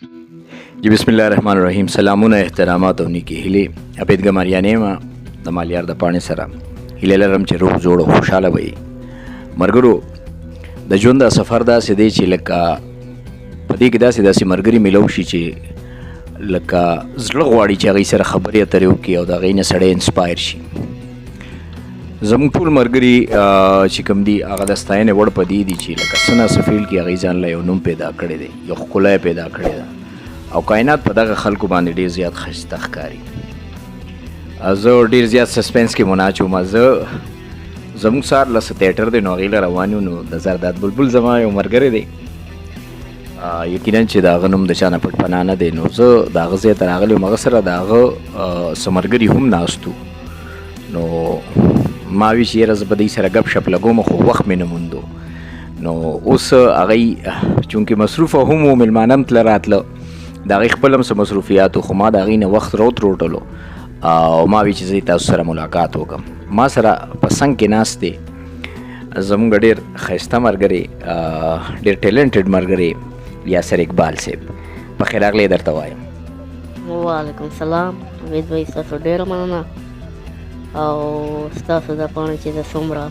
جی بسم الله الرحمن الرحیم. سلامونه، احترامات او نیکی هیلې. اپیدګه مریانې ما د مالیار د پاڼې سره هیله لرم چې روغ جوړ او خوشحاله وي. مرګرو د ژوند دا سفر داسې دی چې لکه په دې کې داسې ملګري میلو شي چې لکه زړه غواړي چې هغوی سره خبرې اترې وکړي او د هغوی نه سړی انسپایر شي. زموږ ټول ملګري چې کوم دي هغه د ستاینې وړ په دې دي چې لکه څه نه څه فیل کې هغوی ځان له یو نوم پیدا کړی دی، یو ښکلا یې پیدا کړې ده او کائنات په دغه خلکو باندې ډېر زیات ښایسته ښکاري. زه ډېر زیات سسپنس کې مناچ وم. زموږ سهار له تیټر دی نو هغې له روان یو، نو د زرداد بلبل زما یو ملګری دی، یقینا چې د هغه نوم د چا نه پټ پناه نه دی. نو زه د هغه ځای ته راغلی وم، هغه سره د هغه څه ملګري هم ناست وو. نو ما وی چې یاره زه به دوی سره ګپ شپ لګوم، خو وخت مې نه موندو. نو اوس هغوی چونکې مصروفه هم و، مېلمانه هم تله راتله، د هغې خپل هم څه مصروفیات و، خو ما د هغې نه وخت روټلو او ما وی چې زه تاسو سره ملاقات وکړم. ما سره په څنګ کې ناست دی زموږ ډېر ښایسته ملګری، ډېر ټیلنټډ ملګری یاسر اقبال صاحب. پخیر راغلی درته وایم. وعلیکم السلام. امید بھائی ستاسو ډېره مننه او ستاسو د پاڼې چې زه څومره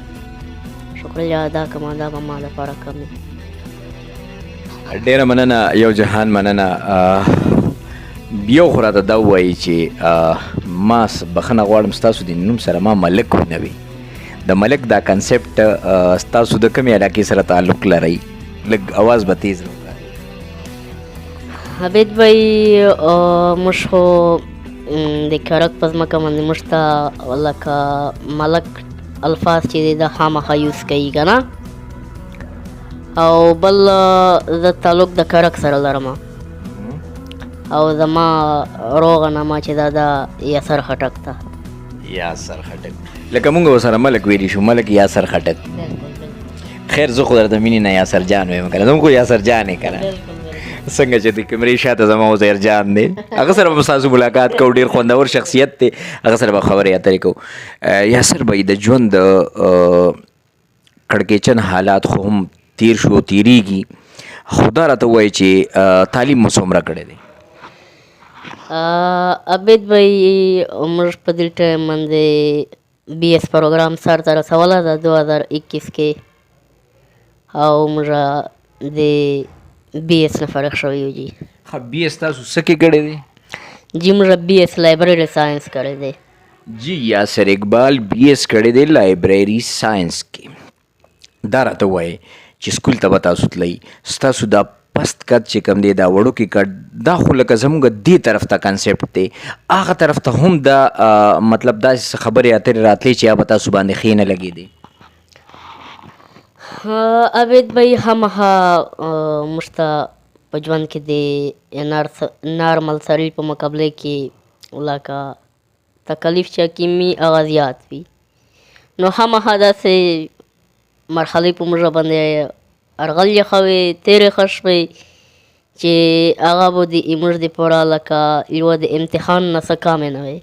شکریه ادا کوم دا به ما لپاره کم وي. ډېره مننه، یو جهان مننه. بیا خو راته دا ووایي چې ما بخښنه غواړم ستاسو د نوم سره ما ملک ونه وي. د ملک دا کنسپټ ستاسو د کومې علاقې سره تعلق لرئ؟ لږ اواز به تیز وکړئ. عبید بھائی موږ خو د کرک په ځمکه باندې موږ ته لکه ملک الفاظ چې دی دا خامخا یوز کوي که نه، او بل زه تعلق د کرک سره لرم او زما روغه نامه چې دا د یاسر خټک ته. یاسر خټک لکه مونږ ورسره ملک ویلی شو، ملک یاسر خټک. خیر زه خو درته مینې نه یاسر جان ویم که نه، زموږ خو یاسر جان یې که نه، څنګه چې د کیمرې شاته زما عزیر جان دی، هغه سره به ستاسو ملاقات کوو. ډېر خوندور شخصیت دی، هغه سره به خبرې اترې کوو. یاسر بھائی د ژوند د کړکېچن حالات خو هم تیر شو، تیریږي، خو دا راته ووایي چې تعلیم مو څومره کړی دی؟ عبید بھائی موږ په دې ټایم باندې بی ایس پروګرام سر ته رسولی ده 2021 کې او موږ د بی ایس نه فارغ شوي یو. جی بی ایس تاسو څه کې کړی دی؟ جی موږ بی ایس لایبرری ساینس کړی دی. جی یاسر اقبال بی ایس کړی دی لایبرری ساینس کې. دا راته ووایي چې سکول ته به تاسو تلئ، ستاسو دا پست قد چې کوم دی دا وړوکی قد دا خو لکه زموږ دې طرف ته کنسپټ دی، هغه طرف ته هم دا مطلب داسې خبرې اترې راتلی چې هغه به تاسو باندې ښې نه لګېدې؟ عبید بھائی همغه موږ ته په ژوند کې د نارمل سړي په مقابله کې لکه تکلیف چې کمي هغه زیات وي، نو همغه داسې مرحلې په موږ باندې ارغلې ښه وې، تېرې ښه شوې چې هغه به د موږ دپاره لکه یوه د امتحان نه څه کمې نه وې.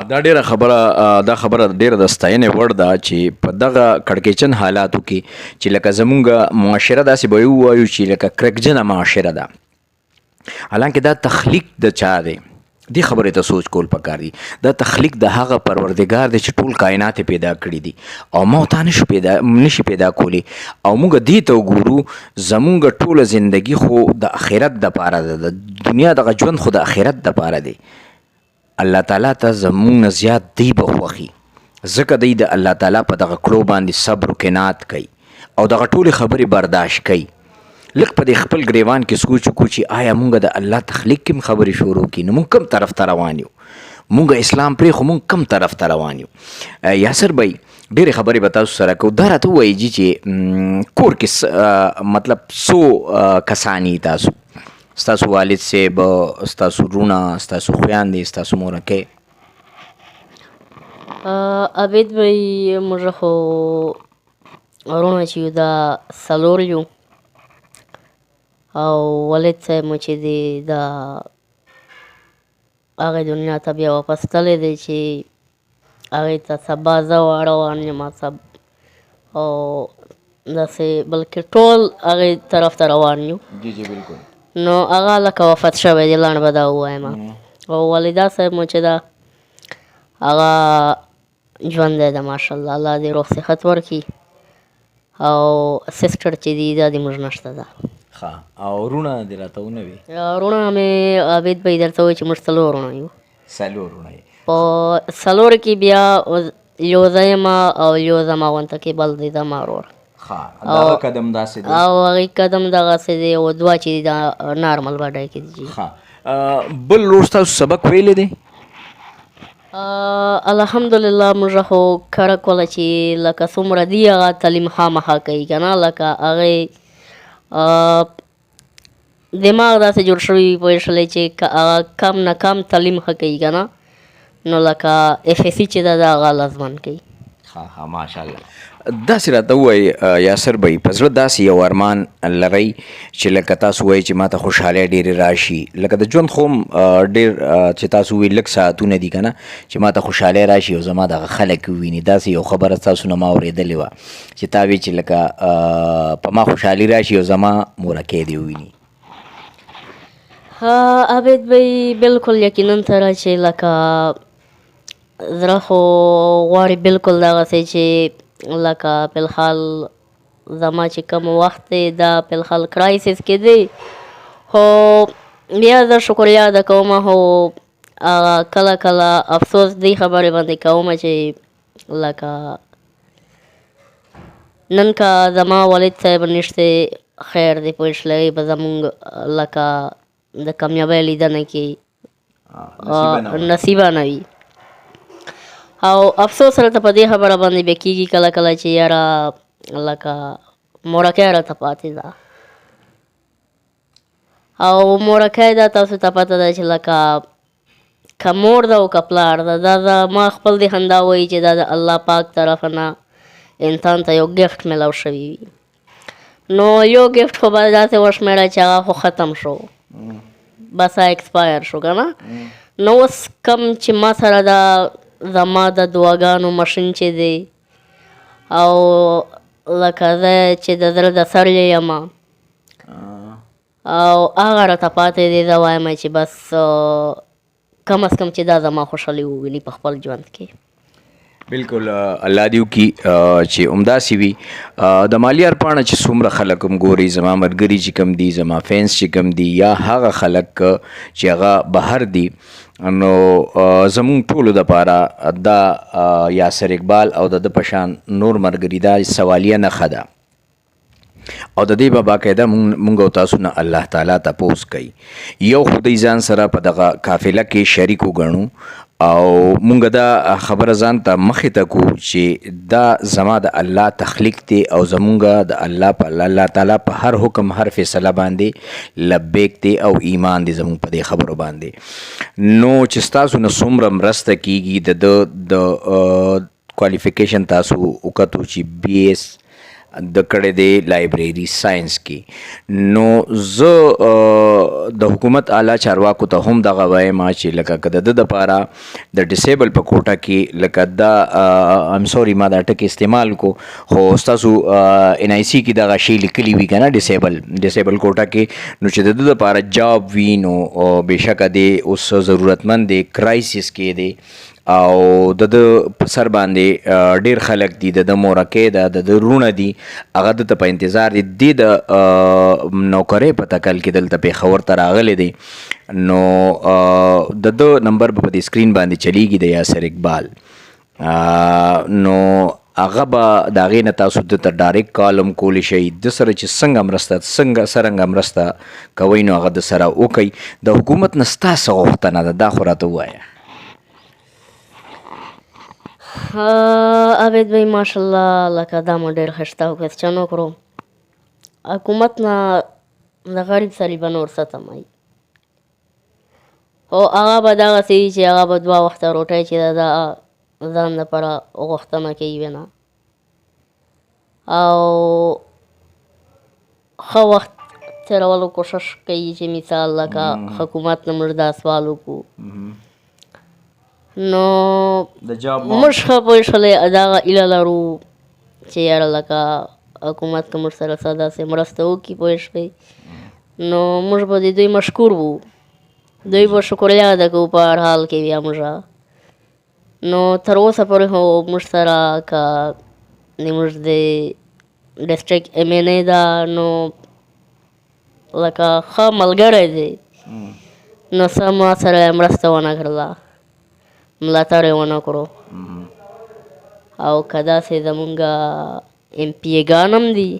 دا ډیره خبره ډیره د ستاینې وړ ده چې په دغه کړکېچن حالاتو کې چې لکه زمونږ معاشره داسې به ووایو چې لکه کرکجنه معاشره ده، حالانکه دا تخلیق د چا دی؟ دې خبرې ته سوچ کول پکار دي. دا تخلیق د هغه پروردګار دی چې ټول کائنات پیدا کړي دي او ما تا نشي پیدا کولی، او موږ دې ته وګورو زمونږ ټوله زندگی خو د آخرت دپاره ده، د دنیا دغه ژوند خو د آخرت دپاره دی. الله تعالی ته زمونږ نه زیات دی به خوښي، ځکه دی د الله تعالی په دغه کړو باندې صبر و قناعت کوي او دغه ټولې خبرې برداشت کوي. لږ په دې خپل ګریوان کې سوچ وکړو چې آیا موږ د الله تخلیق کې خبرې شروع کړي نو موږ کوم طرف ته روان یو؟ موږ اسلام پرېښو، موږ کوم طرف ته روان یو؟ یاسر بھائی ډېرې خبرې به تاسو سره کوو. دا راته ووایي چې کور کې مطلب څو کسان یې تاسو؟ ستاسو والد صاحب، ستاسو وروڼه، ستاسو خویندې، ستاسو مورکۍ؟ عبید بھائی موږ خو وروڼه چې یو دا څلور یو او والد صاحب مو چې دی دا هغې دنیا ته بیا واپس تللی دی چې هغې ته سبا زه روان یم او داسې بلکې ټول هغې طرف ته روان یو. جی جی بالکل. نو هغه لکه وفات شوی دی لنډ به دا ووایم او والده صاحب مو چې ده هغه ژوندی ده ماشاءالله الله دې روغ صحت ورکړي او سسټر چې دي دا دې موږ نشته ده ښه او وروڼه دې راته ونوي وروڼه مې عابد بهي درته وایي چې موږ څلور وروڼه یو څلور وروڼه یې په څلورو کې بیا یو زه یم او یو زما غونته کې بل دی زما ورور ښه دغه قدم داسې دی او هغې قدم دغسې دی او دوه چې دي دا نارمل باډی کې دي ښه بل ورور ستاسو سبق ویلی دی الحمدلله موږ خو کړه کوله چې لکه څومره دي هغه تعلیم خامخا کوي که نه لکه هغې دماغ داسې جوړ شوی وي پوه شولې چې هغه کم نه کم تعلیم ښه کوي که نه نو لکه اف ایس سی چې ده د هغه لازمن کوي ها ها ماشاءالله داسې راته ووایي یاسر بھائی په زړه داسې یو ارمان لرئ چې لکه تاسو وایي چې ماته خوشحالۍ ډېرې راشي لکه د ژوند خو ډېر چې تاسو وایي لږ ساعتونه دي که نه چې ماته خوشحالۍ راشي او زما دغه خلک وویني داسې یو خبره تاسو نه ما اورېدلې وه چې تا وایي چې لکه په ما خوشحالي راشي او زما مورکۍ دې وویني عابد بهي بلکل یقینا تره چې لکه زړه خو غواړي بلکل دغسې چې لکه فلحال زما چې کوم وخت دی دا فلحال کرایسس کې دی خو بیا زه شکریا ادا کوم خو کله کله افسوس دې خبرې باندې کوم چې لکه نن که زما والد صاحب نشته خیر دی پوه شلی به زمونږ لکه د کامیابۍ لیدنه کې نصیبه نه وي او افسوس راته په دې خبره باندې بیا کېږي کله کله چې یاره لکه مورکۍ راته پاتې ده او مورکۍ ده تاسو ته پته ده چې لکه که مور ده او که پلار ده دا زما خپل دې خندا وایي چې دا د الله پاک طرفه نه انسان ته یو ګفټ میلاو شوي وي نو یو ګفټ خو به داسې وشمېره چې هغه خو ختم شو بس ایکسپایر شو که نه نو اوس کم چې ما سره دا زما د دعاګانو مشین چې دی او لکه زه چې د زړه د سر یم او هغه راته پاتې دی زه وایم چې بس کم از کم چې دا زما خوشحالي وویني په خپل ژوند کې بالکل الله دې وکړي چې همداسې وي د مالیار پاڼه چې څومره خلک هم ګوري زما ملګري چې کوم دي زما فینس چې کوم دي یا هغه خلک چې هغه بهر دي نو زمونږ ټولو دپاره دا یاسر اقبال او د ده په شان نور ملګري دا سوالیه نښه ده او د دې به باقاعده مونږ او تاسو نه الله تعالی تپوس کوي یو خدای ځان سره په دغه قافله کې شریک وګڼو او مونږ دا خبره ځان ته مخې ته کو چې دا زما د الله تخلیق دی او زمونږ د الله تعالی په هر حکم هر فیصله باندې لبیک دی او ایمان دی زمونږ په دې خبرو باندې نو چې ستاسو نه څومره مرسته کیږي د کوالیفیکیشن تاسو وکتو چې بی ایس د کړی دی لایبرری ساینس کې نو زه د حکومت اعلی چارواکو ته هم دغه وایم چې لکه که د ده دپاره د ډسیبل په کوټه کې لکه دا ایم سوري ما دا ټکي استعمال کو خو ستاسو ان آی سی کې دغه شی لیکلي وي که نه ډسیبل کوټه کې نو چې د ده دپاره جاب وي نو بېشکه دی اوس ضرورتمند دی کرایسس کې دی او د په سر باندې ډیر خلک دي د مورکۍ ده د وروڼه دي هغه دته په انتظار دي د نوکرۍ په تکل کې دلته پېښور ته راغلی دی نو د نمبر په دې سکرین باندې چلیږي د یاسر اقبال نو هغه به د هغې نه تاسو ده ته ډایرکټ کال هم کولی شئ د سره چې څرنګه مرسته کوئ نو هغه د سره وکئ د حکومت نه ستا څه غوښتنه ده دا خو راته ووایه عابد بهي ماشاءالله لکه دا مو ډېر ښه شته او کوېسچن وکړو حکومت نه د غریب سړي به نور څه تمایي خو هغه به دغسې وي چې هغه به 2 وخته روټۍ چې ده دا ځان دپاره غوښتنه کوي نه او ښه وخت تېرولو کوشش کوي چې مثال لکه حکومت نه موږ دا سوال وکړو نو موږ ښه پوه شولی دغه هیله لرو چې یاره لکه حکومت که موږ سره څه داسې مرسته وکړي پوه شوئ نو موږ به د دوی مشکور وو، دوی به شکریا ادا کوو په هر حال کې بیا موږ. نو تر اوسه پورې خو موږ سره که زموږ د ډسټرک ایم این ای ده نو لکه ښه ملګری دی، نو څه ما سره مرسته ونه کړله، ملاتړ یې ونه کړو. او که داسې زمونږ ایم پي ایګان هم دي،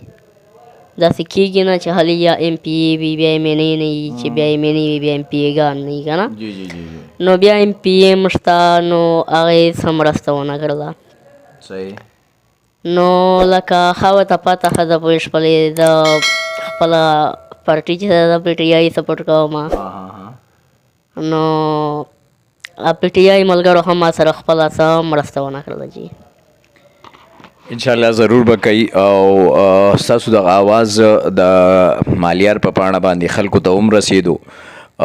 داسې کېږي نه چې هلې یا ایم پي ای وي بیا ایم این ای نه وي، چې بیا ایم این ای وي بیا ایم پي ایګان نه وي که نه. نو بیا ایم پي ای هم شته، نو هغې څه مرسته ونه کړله. نو لکه ښه ورته پته ښه ده پوه شولې، د خپله پارټي چې ده د پي ټي آی سپورټ کوم، نو پي ټي آی ملګرو هم ما سره خپله څه مرسته ونه کړله جي. انشاءالله ضرور به کوي. او ستاسو دغه آواز د مالیار په پاڼه باندې خلکو ته هم رسېدو.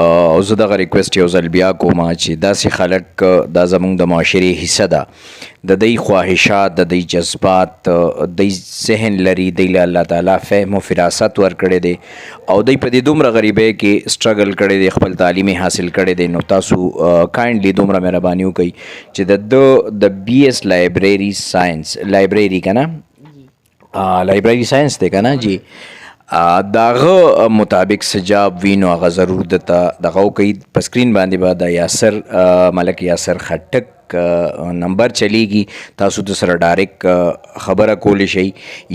او زه دغه ریکویسټ یو ځل بیا کوم چې داسې خلک دا زموږ د معاشرې حصه ده، د دوی خواهشات، د دوی جذبات، دوی ذهن لري، دوی له الله تعالی فهم و فراست ورکړی دی او دوی په دې دومره غریبۍ کې سټرګل کړی دی، خپل تعلیم یې حاصل کړی دی. نو تاسو کایندلی دومره مهرباني وکئ چې د بی ایس لایبرری ساینس لایبرری که نه لایبرری ساینس دی که نه جی، داغه مطابق سجاب وي نو هغه ضرور دته دغه وکړي. په سکرین باندې به د یاسر ملک یاسر خټک نمبر چلیږي، تاسو د سره ډایرکټ خبره کولی شئ،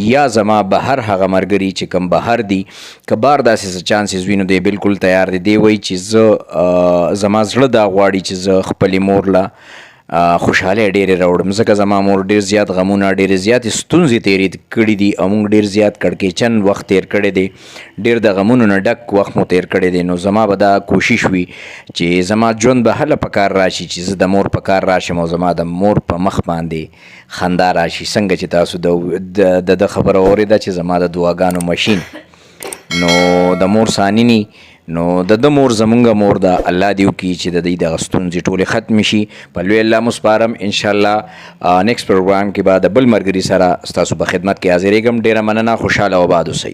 یا زما بهر هغه ملګري چې کوم بهر دي که بار داسې څه چانسز وي نو دی بالکل تیار دی. دی وایي چې زه زما زړه دا غواړي چې زه خپلې مور له خوشحالۍ ډېرې راوړم، ځکه زما مور ډېر زیات غمونه، ډېرې زیاتې ستونزې تېرې کړي دي او موږ ډېر زیات کړکېچن وخت تېر کړی دی، ډېر د غمونو نه ډک وخت مو تېر کړی دی. نو زما به دا کوشش وي چې زما ژوند به هله په کار راشي چې زه د مور په کار راشم او زما د مور په مخ باندې خندا راشي. څنګه چې تاسو د خبره اورېده چې زما د دعاګانو مشین نو د مور ثاني ني، نو د مور زمونږ مور ده، الله دې وکړي چې د دې دغه ستونزې ټولې ختم شي. په لوی الله مو سپارم. انشاءالله نیکسټ پروګرام کې به د بل ملګري سره ستاسو په خدمت کې حاضرېږم. ډېره مننه، خوشحاله او آباد اوسئ.